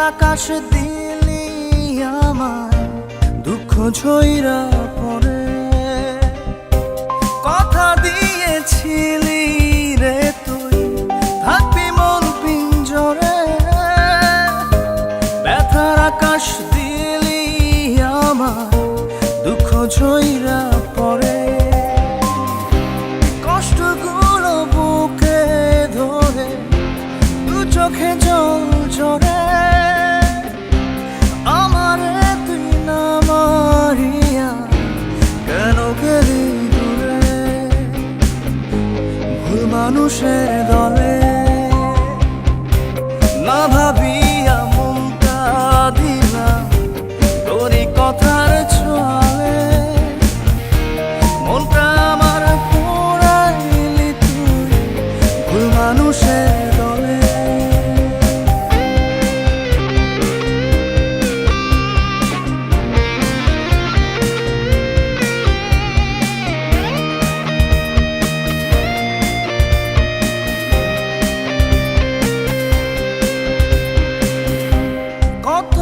আকাশ দিলি আমায় দুঃখ ঝইরা পড়ে। কথা দিয়েছিলি রে তুই থাকবি মন পিঞ্জরে। ব্যথার আকাশ দিলি আমায় দুঃখ ঝইরা পড়ে। কষ্টগুলো বুকে ধরে দু চোখে জল ঝরে। আমারে তুই না মারিয়া কেন গেলি দূরে? ভুল মানুষের দলে না ভাবিয়া মনটা দিলাম তোরই কথার ছোঁয়ালে। মনটা আমার পোড়াইলি তুই ভুল মানুষের দলে। কত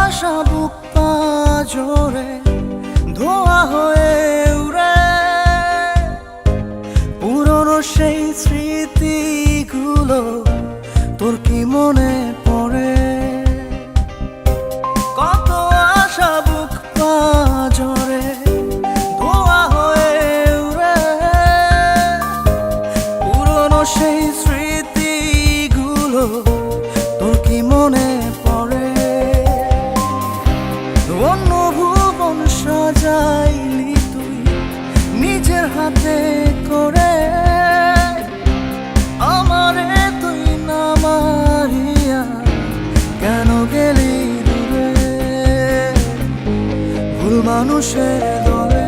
আশা বুক পাজরে ধোয়া হয়ে উড়ে। পুরনো সেই স্মৃতিগুলো তোর কি মনে পড়ে? কত আশা বুক পাজরে ধোয়া হয়ে উড়ে। পুরনো সেই স্মৃতিগুলো তোর কি মনে পড়ে? অন্য ভুবন সাজাইলি তুই নিজের হাতে করে। আমারে তুই না মারিয়া কেন গেলি দূরে? ভুল মানুষের দলে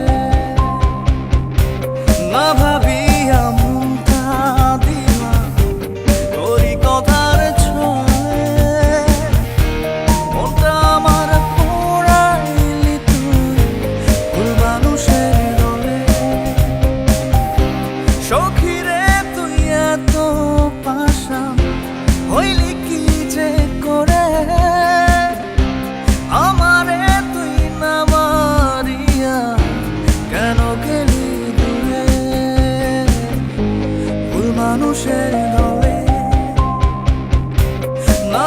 না ভাবিয়া মনটা দিলাম তোরই কথার ছোঁয়ালে। মনটা আমার পোড়াইলি তুই ভুল মানুষের দলে। সখীরে তুই এত পাষাণ হইলি কি যে করে? আমারে তুই না মারিয়া কেন গেলি দূরে? ভুল মানুষের দলে না